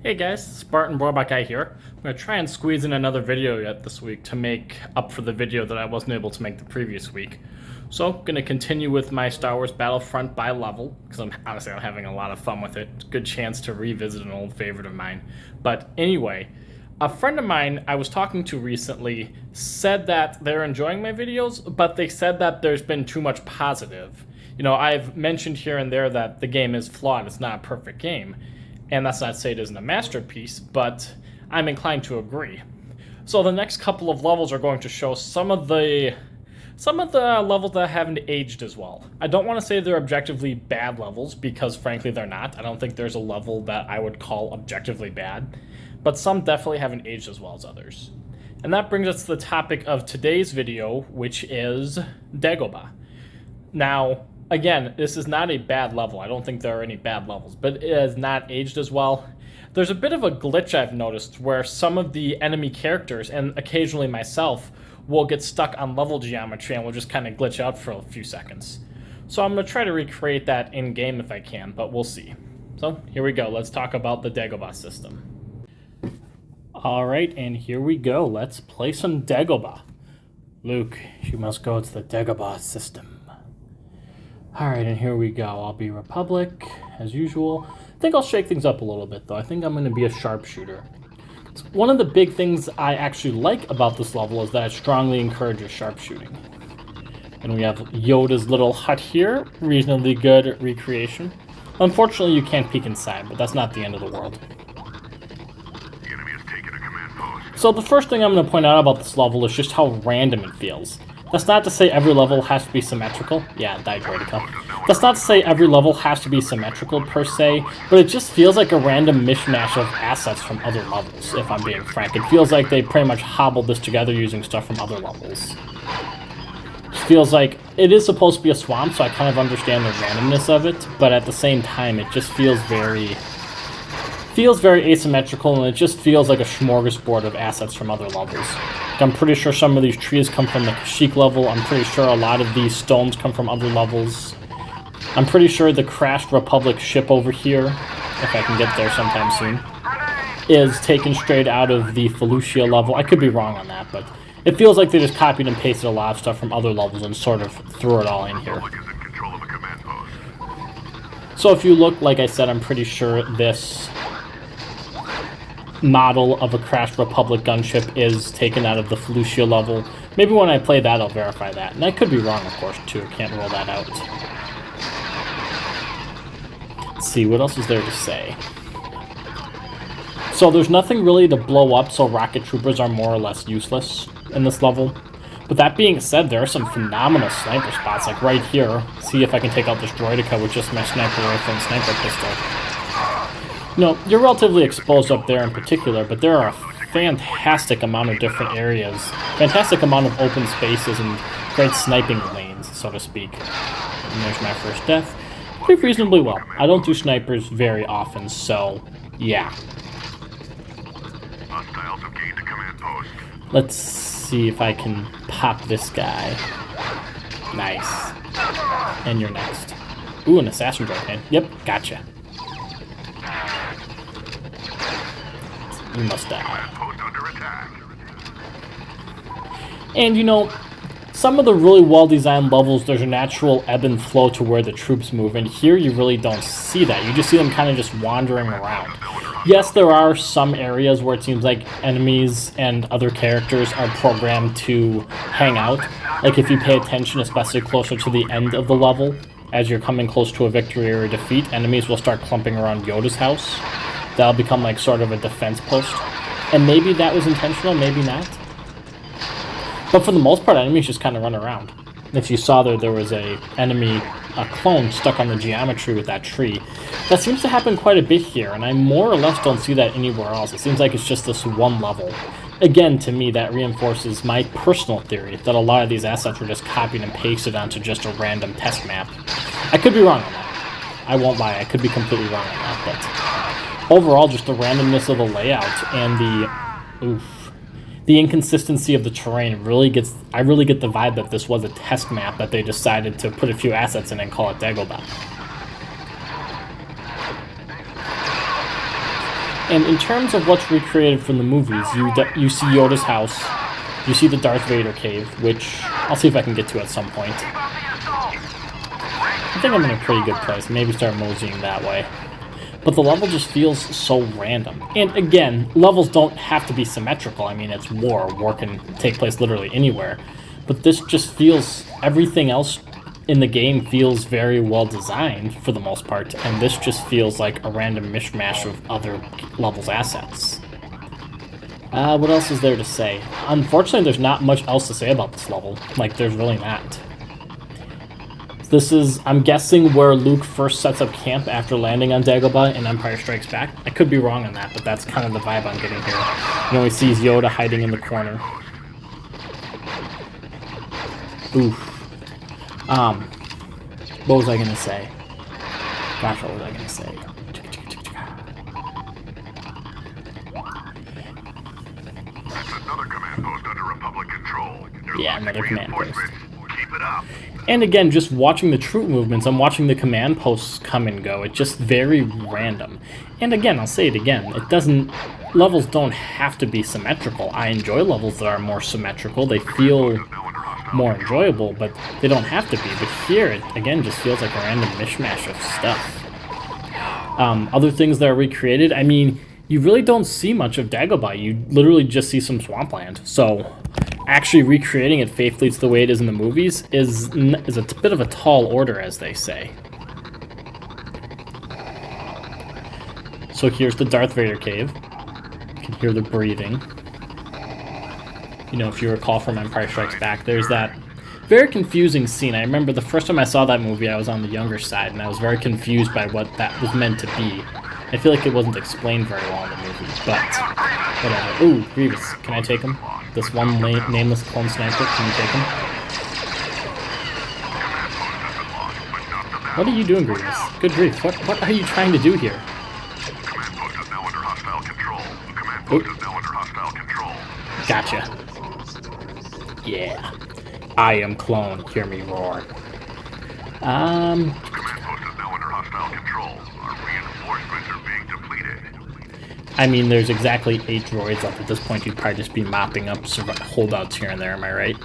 Hey guys, Spartan Robot Guy here. I'm going to try and squeeze in another video yet this week to make up for the video that I wasn't able to make the previous week. So, I'm going to continue with my Star Wars Battlefront by level, because I'm having a lot of fun with it. Good chance to revisit an old favorite of mine. But anyway, a friend of mine I was talking to recently said that they're enjoying my videos, but they said that there's been too much positive. You know, I've mentioned here and there that the game is flawed, it's not a perfect game. And that's not to say it isn't a masterpiece, but I'm inclined to agree. So the next couple of levels are going to show some of the levels that haven't aged as well. I don't want to say they're objectively bad levels, because frankly they're not. I don't think there's a level that I would call objectively bad, but some definitely haven't aged as well as others. And that brings us to the topic of today's video, which is Dagobah. Now, again, this is not a bad level. I don't think there are any bad levels, but it has not aged as well. There's a bit of a glitch I've noticed where some of the enemy characters, and occasionally myself, will get stuck on level geometry and will just kind of glitch out for a few seconds. So I'm going to try to recreate that in-game if I can, but we'll see. So here we go. Let's talk about the Dagobah system. Alright, and here we go. Let's play some Dagobah. Luke, you must go to the Dagobah system. Alright, and here we go. I'll be Republic, as usual. I think I'll shake things up a little bit, though. I think I'm going to be a sharpshooter. One of the big things I actually like about this level is that it strongly encourages sharpshooting. And we have Yoda's little hut here. Reasonably good recreation. Unfortunately, you can't peek inside, but that's not the end of the world. The enemy has taken a command post. So the first thing I'm going to point out about this level is just how random it feels. That's not to say every level has to be symmetrical. Yeah, Dagobah. That's not to say every level has to be symmetrical per se, but it just feels like a random mishmash of assets from other levels, if I'm being frank. It feels like they pretty much hobbled this together using stuff from other levels. It feels like it is supposed to be a swamp, so I kind of understand the randomness of it, but at the same time, it just feels very asymmetrical, and it just feels like a smorgasbord of assets from other levels. I'm pretty sure some of these trees come from the Kashyyyk level. I'm pretty sure a lot of these stones come from other levels. I'm pretty sure the crashed Republic ship over here, if I can get there sometime soon, is taken straight out of the Felucia level. I could be wrong on that, but it feels like they just copied and pasted a lot of stuff from other levels and sort of threw it all in here. So if you look, like I said, I'm pretty sure this model of a crashed Republic gunship is taken out of the Felucia level. Maybe when I play that, I'll verify that. And I could be wrong, of course, too. Can't rule that out. Let's see, what else is there to say? So there's nothing really to blow up, so rocket troopers are more or less useless in this level. But that being said, there are some phenomenal sniper spots, like right here. See if I can take out this droideka with just my sniper rifle and sniper pistol. No, you're relatively exposed up there in particular, but there are a fantastic amount of different areas, fantastic amount of open spaces and great sniping lanes, so to speak. And there's my first death. Did reasonably well. I don't do snipers very often, so yeah. Hostiles have gained a command post. Let's see if I can pop this guy. Nice. And you're next. Ooh, an assassin droid head. Yep, gotcha. You must die. And you know, some of the really well-designed levels, there's a natural ebb and flow to where the troops move, and here you really don't see that. You just see them kind of just wandering around. Yes, there are some areas where it seems like enemies and other characters are programmed to hang out. Like if you pay attention, especially closer to the end of the level, as you're coming close to a victory or a defeat, enemies will start clumping around Yoda's house. That'll become like sort of a defense post. And maybe that was intentional, maybe not. But for the most part, enemies just kind of run around. If you saw there was a clone stuck on the geometry with that tree. That seems to happen quite a bit here, and I more or less don't see that anywhere else. It seems like it's just this one level. Again, to me, that reinforces my personal theory that a lot of these assets were just copied and pasted onto just a random test map. I could be wrong on that. I won't lie, I could be completely wrong on that, but overall, just the randomness of the layout and the inconsistency of the terrain really gets. I really get the vibe that this was a test map that they decided to put a few assets in and call it Dagobah. And in terms of what's recreated from the movies, you see Yoda's house, you see the Darth Vader cave, which I'll see if I can get to at some point. I think I'm in a pretty good place. Maybe start moseying that way. But the level just feels so random. And again, levels don't have to be symmetrical. I mean, it's war. War can take place literally anywhere. But this just feels... everything else in the game feels very well designed for the most part. And this just feels like a random mishmash of other levels' assets. What else is there to say? Unfortunately, there's not much else to say about this level. Like, there's really not. This is, I'm guessing, where Luke first sets up camp after landing on Dagobah in Empire Strikes Back. I could be wrong on that, but that's kind of the vibe I'm getting here. You know, he sees Yoda hiding in the corner. Oof. What was I gonna say? Gosh, what was I gonna say? Another command post under Republic control. Yeah, another command post. Keep it up. And again, just watching the troop movements, I'm watching the command posts come and go. It's just very random. And again, I'll say it again, it doesn't... levels don't have to be symmetrical. I enjoy levels that are more symmetrical. They feel more enjoyable, but they don't have to be. But here, it again just feels like a random mishmash of stuff. Other things that are recreated, I mean, you really don't see much of Dagobah. You literally just see some swampland. So actually recreating it faithfully to the way it is in the movies is a bit of a tall order, as they say. So here's the Darth Vader cave. You can hear the breathing. You know, if you recall from Empire Strikes Back, there's that very confusing scene. I remember the first time I saw that movie, I was on the younger side, and I was very confused by what that was meant to be. I feel like it wasn't explained very well in the movie, but whatever. Ooh, Grievous. Can I take him? This one nameless clone sniper, can you take him? What are you doing, Grievous? Good grief, what are you trying to do here? Command post is now under hostile control. Command post is now under hostile control. Gotcha. Yeah. I am clone, hear me roar. Command post is now under hostile control. Our reinforcements are being depleted. I mean, there's exactly 8 droids left. At this point, you'd probably just be mopping up holdouts here and there, am I right?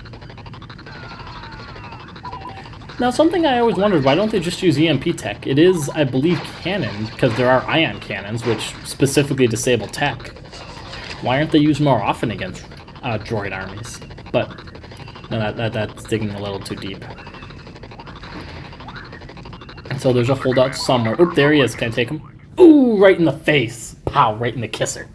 Now, something I always wondered, why don't they just use EMP tech? It is, I believe, canon, because there are ion cannons, which specifically disable tech. Why aren't they used more often against droid armies? But, no, that's digging a little too deep. And so there's a holdout somewhere. Oop, there he is. Can I take him? Ooh, right in the face. Pow, right in the kisser.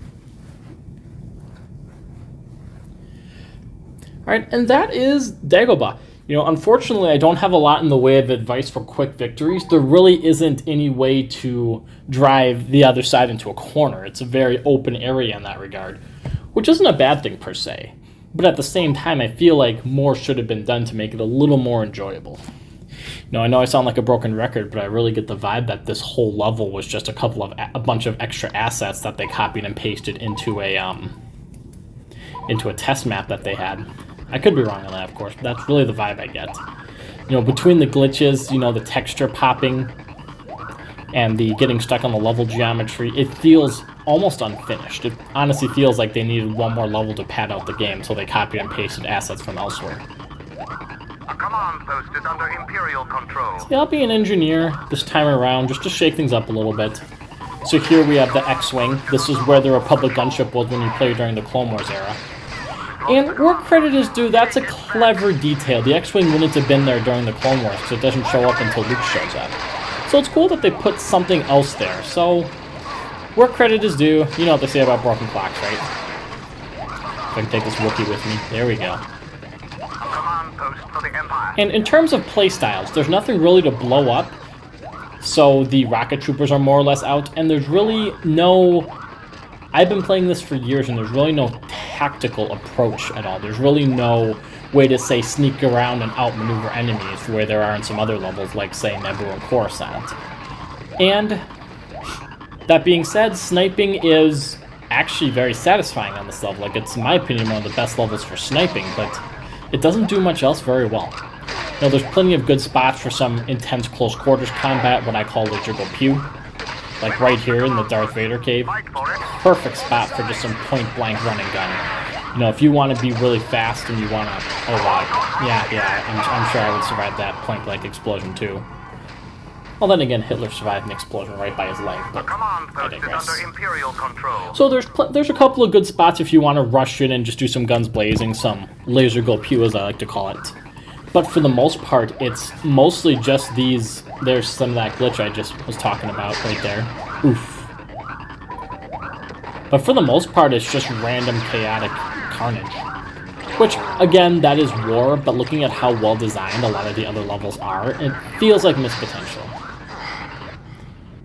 Alright, and that is Dagobah. You know, unfortunately, I don't have a lot in the way of advice for quick victories. There really isn't any way to drive the other side into a corner. It's a very open area in that regard, which isn't a bad thing per se. But at the same time, I feel like more should have been done to make it a little more enjoyable. You know, I know I sound like a broken record, but I really get the vibe that this whole level was just a bunch of extra assets that they copied and pasted into a test map that they had. I could be wrong on that, of course, but that's really the vibe I get. You know, between the glitches, you know, the texture popping, and the getting stuck on the level geometry, it feels almost unfinished. It honestly feels like they needed one more level to pad out the game, so they copied and pasted assets from elsewhere. A command post is under Imperial control. See, I'll be an engineer this time around, just to shake things up a little bit. So here we have the X-Wing. This is where the Republic gunship was when you played during the Clone Wars era. And where credit is due, that's a clever detail. The X-Wing wouldn't have been there during the Clone Wars, because it doesn't show up until Luke shows up. So it's cool that they put something else there. So, where credit is due, you know what they say about broken clocks, right? If I can take this Wookiee with me. There we go. Command post for the Empire. And in terms of playstyles, there's nothing really to blow up. So the rocket troopers are more or less out, and there's really no... I've been playing this for years, and there's really no tactical approach at all. There's really no way to, say, sneak around and outmaneuver enemies the way there are in some other levels, like, say, Naboo and Coruscant. And that being said, sniping is actually very satisfying on this level. Like, it's, in my opinion, one of the best levels for sniping, but it doesn't do much else very well. You know, there's plenty of good spots for some intense close quarters combat, what I call the jiggle pew. like right here in the Darth Vader cave. Fight for it. Perfect spot for just some point-blank running gun. You know, if you want to be really fast and you want to... Oh, wow. Yeah, I'm sure I would survive that point-blank explosion, too. Well, then again, Hitler survived an explosion right by his leg, but Command I post is digress. under Imperial control. So there's a couple of good spots if you want to rush in and just do some guns blazing, some laser go pew, as I like to call it. But for the most part, it's mostly just these... There's some of that glitch I just was talking about right there. Oof. But for the most part, it's just random chaotic carnage. Which, again, that is war, but looking at how well designed a lot of the other levels are, it feels like missed potential.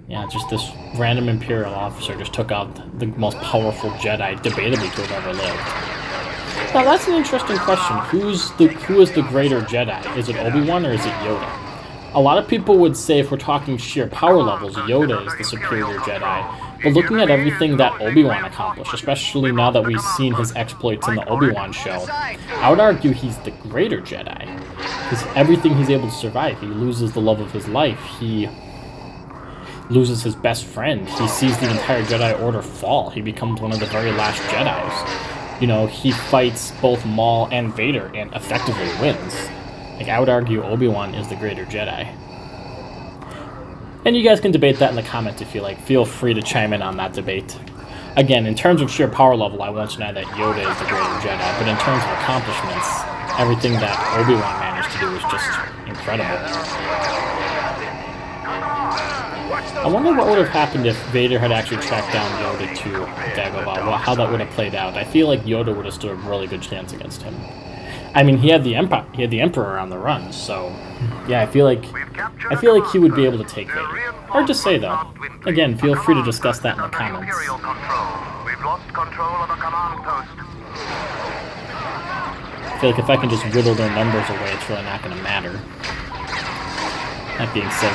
Yeah, just this random Imperial officer just took out the most powerful Jedi, debatably, to have ever lived. Now, that's an interesting question. Who is the greater Jedi? Is it Obi-Wan or is it Yoda? A lot of people would say if we're talking sheer power levels, Yoda is the superior Jedi. But looking at everything that Obi-Wan accomplished, especially now that we've seen his exploits in the Obi-Wan show, I would argue he's the greater Jedi. Because everything he's able to survive, he loses the love of his life, he loses his best friend, he sees the entire Jedi Order fall, he becomes one of the very last Jedis. You know, he fights both Maul and Vader and effectively wins. Like, I would argue Obi-Wan is the greater Jedi. And you guys can debate that in the comments if you like. Feel free to chime in on that debate. Again, in terms of sheer power level, I won't deny that Yoda is the greater Jedi, but in terms of accomplishments, everything that Obi-Wan managed to do was just incredible. I wonder what would have happened if Vader had actually tracked down Yoda to Dagobah, how that would have played out. I feel like Yoda would have stood a really good chance against him. I mean, he had the Emperor on the run, so yeah, I feel like he would be able to take Vader. Hard to say though. Again, feel free to discuss that in the comments. We've lost control of a command post. I feel like if I can just whittle their numbers away, it's really not going to matter. That being said,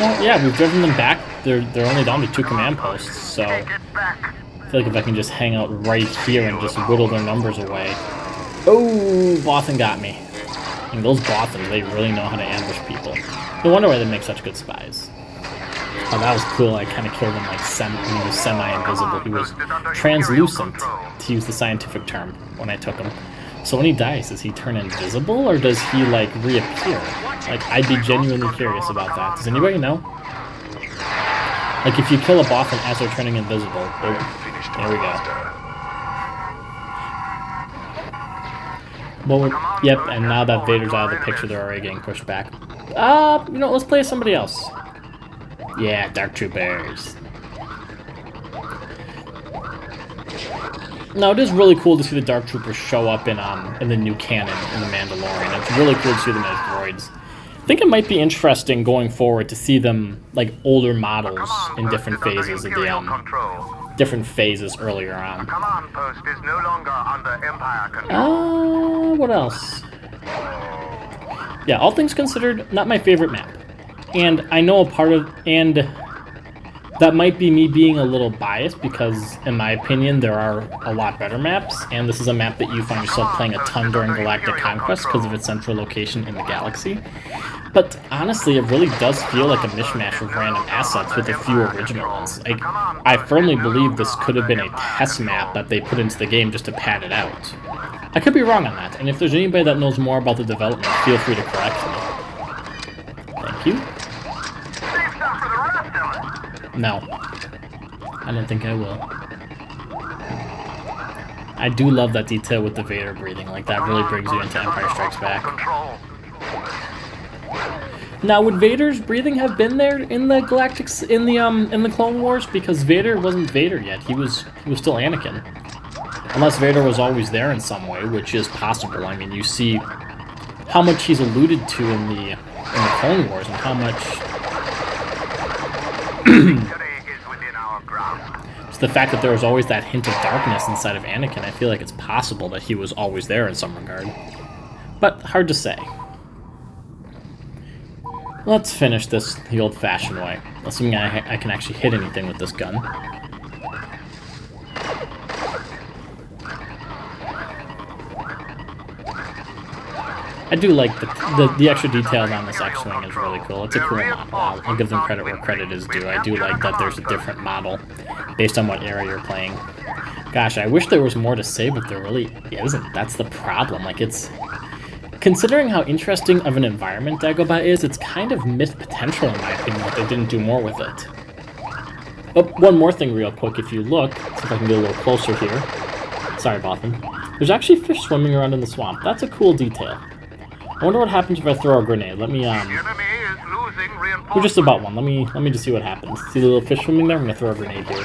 well, yeah, we've driven them back. They're only down to 2 command posts, so I feel like if I can just hang out right here and just whittle their numbers away. Oh, Bothan got me. I mean, those Bothans, they really know how to ambush people. No wonder why they make such good spies. Oh, that was cool. I kind of killed him like he was semi-invisible. He was translucent, to use the scientific term, when I took him. So when he dies, does he turn invisible, or does he, like, reappear? Like, I'd be genuinely curious about that. Does anybody know? Like, if you kill a Bothan as they're turning invisible, oh, there we go. Well, yep, and now that Vader's out of the picture, they're already getting pushed back. You know, let's play as somebody else. Yeah, Dark Troopers. Now, it is really cool to see the Dark Troopers show up in the new canon in The Mandalorian. It's really cool to see them as droids. I think it might be interesting going forward to see them, like, older models in different phases of the, different phases earlier on. Command post is no longer under Empire control. What else? Yeah, all things considered, not my favorite map. And I know and that might be me being a little biased because, in my opinion, there are a lot better maps, and this is a map that you find yourself playing a ton during Galactic Conquest because of its central location in the galaxy. But honestly, it really does feel like a mishmash of random assets with a few original ones. Like, I firmly believe this could have been a test map that they put into the game just to pad it out. I could be wrong on that, and if there's anybody that knows more about the development, feel free to correct me. Thank you. No. I don't think I will. I do love that detail with the Vader breathing. Like, that really brings you into Empire Strikes Back. Now, would Vader's breathing have been there in the in the Clone Wars? Because Vader wasn't Vader yet. He was still Anakin. Unless Vader was always there in some way, which is possible. I mean, you see how much he's alluded to in the Clone Wars and how much it's the fact that there was always that hint of darkness inside of Anakin. I feel like it's possible that he was always there in some regard. But hard to say. Let's finish this the old-fashioned way. Assuming I can actually hit anything with this gun. I do like the extra details on this X-Wing is really cool. It's a cool model. I'll give them credit where credit is due. I do like that there's a different model based on what area you're playing. Gosh, I wish there was more to say, but there really isn't. That's the problem. Like, it's... Considering how interesting of an environment Dagobah is, it's kind of missed potential in my opinion that they didn't do more with it. Oh, one more thing real quick, if you look, see if I can get a little closer here. Sorry, Botham. There's actually fish swimming around in the swamp. That's a cool detail. I wonder what happens if I throw a grenade. Let me, we're just about one. Let me just see what happens. See the little fish swimming there? I'm gonna throw a grenade here.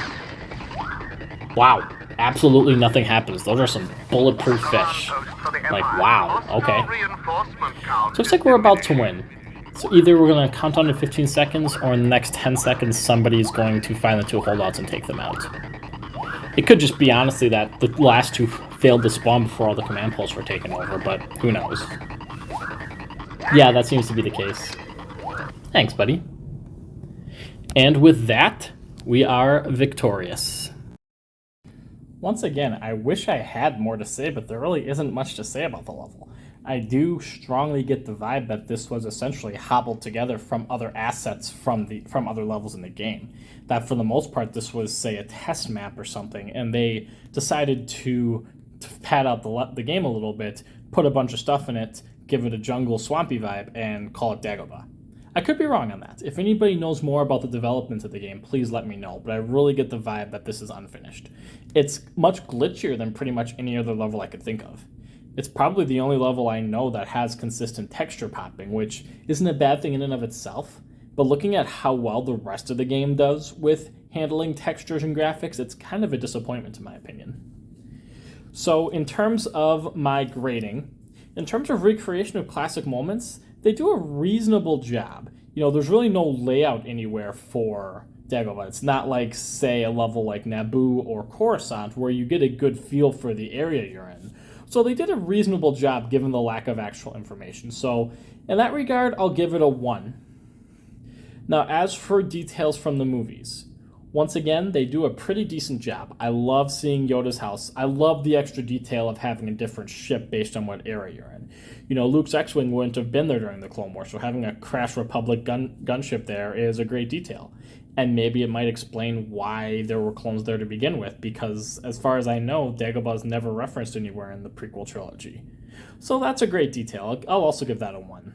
Wow. Absolutely nothing happens. Those are some bulletproof fish. Like, wow. Okay. So looks like we're about to win. So either we're going to count down to 15 seconds, or in the next 10 seconds, somebody's going to find the two holdouts and take them out. It could just be, honestly, that the last two failed to spawn before all the command posts were taken over, but who knows. Yeah, that seems to be the case. Thanks, buddy. And with that, we are victorious. Once again, I wish I had more to say, but there really isn't much to say about the level. I do strongly get the vibe that this was essentially hobbled together from other assets from other levels in the game. That for the most part, this was, say, a test map or something, and they decided to pad out the game a little bit, put a bunch of stuff in it, give it a jungle swampy vibe, and call it Dagobah. I could be wrong on that. If anybody knows more about the development of the game, please let me know, but I really get the vibe that this is unfinished. It's much glitchier than pretty much any other level I could think of. It's probably the only level I know that has consistent texture popping, which isn't a bad thing in and of itself, but looking at how well the rest of the game does with handling textures and graphics, it's kind of a disappointment in my opinion. So in terms of my grading, in terms of recreation of classic moments, they do a reasonable job. You know, there's really no layout anywhere for Dagobah. It's not like, say, a level like Naboo or Coruscant where you get a good feel for the area you're in. So they did a reasonable job given the lack of actual information. So in that regard, I'll give it a 1. Now, as for details from the movies, once again, they do a pretty decent job. I love seeing Yoda's house. I love the extra detail of having a different ship based on what area you're in. You know, Luke's X-Wing wouldn't have been there during the Clone Wars, so having a Crash Republic gunship there is a great detail. And maybe it might explain why there were clones there to begin with, because as far as I know, Dagobah is never referenced anywhere in the prequel trilogy. So that's a great detail. I'll also give that a 1.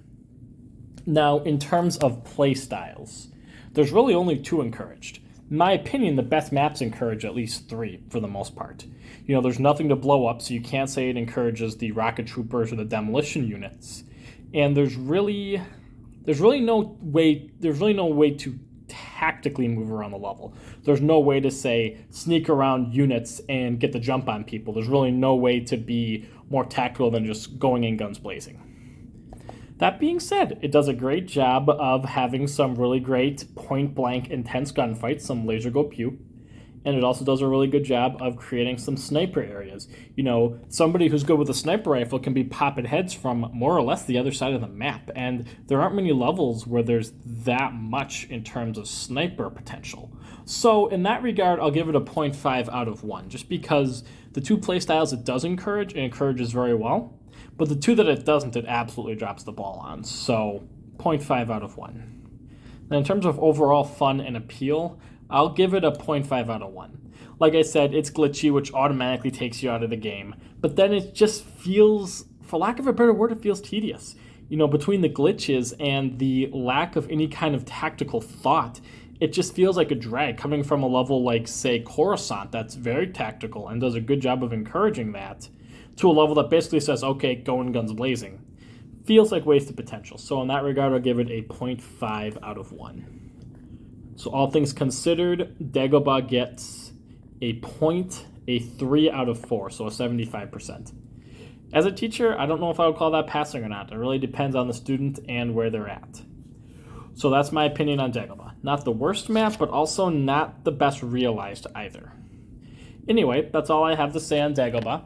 Now, in terms of play styles, there's really only 2 encouraged. In my opinion, the best maps encourage at least 3 for the most part. You know, there's nothing to blow up, so you can't say it encourages the rocket troopers or the demolition units. And there's really no way to tactically move around the level. There's no way to, say, sneak around units and get the jump on people. There's really no way to be more tactical than just going in guns blazing. That being said, it does a great job of having some really great point-blank intense gunfights, some laser go pew, and it also does a really good job of creating some sniper areas. You know, somebody who's good with a sniper rifle can be popping heads from more or less the other side of the map, and there aren't many levels where there's that much in terms of sniper potential. So in that regard, I'll give it a 0.5 out of 1, just because the 2 playstyles it does encourage, it encourages very well, but the 2 that it doesn't, it absolutely drops the ball on. So 0.5 out of 1. Now in terms of overall fun and appeal, I'll give it a 0.5 out of 1. Like I said, it's glitchy, which automatically takes you out of the game, but then it just feels, for lack of a better word, it feels tedious. You know, between the glitches and the lack of any kind of tactical thought, it just feels like a drag coming from a level like, say, Coruscant, that's very tactical and does a good job of encouraging that, to a level that basically says, okay, go in guns blazing. Feels like wasted potential. So in that regard, I'll give it a 0.5 out of 1. So all things considered, Dagobah gets a 3 out of 4, so a 75%. As a teacher, I don't know if I would call that passing or not. It really depends on the student and where they're at. So that's my opinion on Dagobah. Not the worst map, but also not the best realized either. Anyway, that's all I have to say on Dagobah.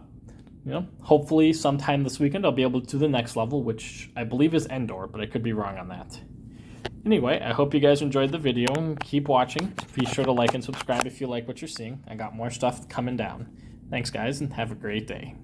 You know, hopefully sometime this weekend I'll be able to do the next level, which I believe is Endor, but I could be wrong on that. Anyway, I hope you guys enjoyed the video and keep watching. Be sure to like and subscribe if you like what you're seeing. I got more stuff coming down. Thanks guys and have a great day.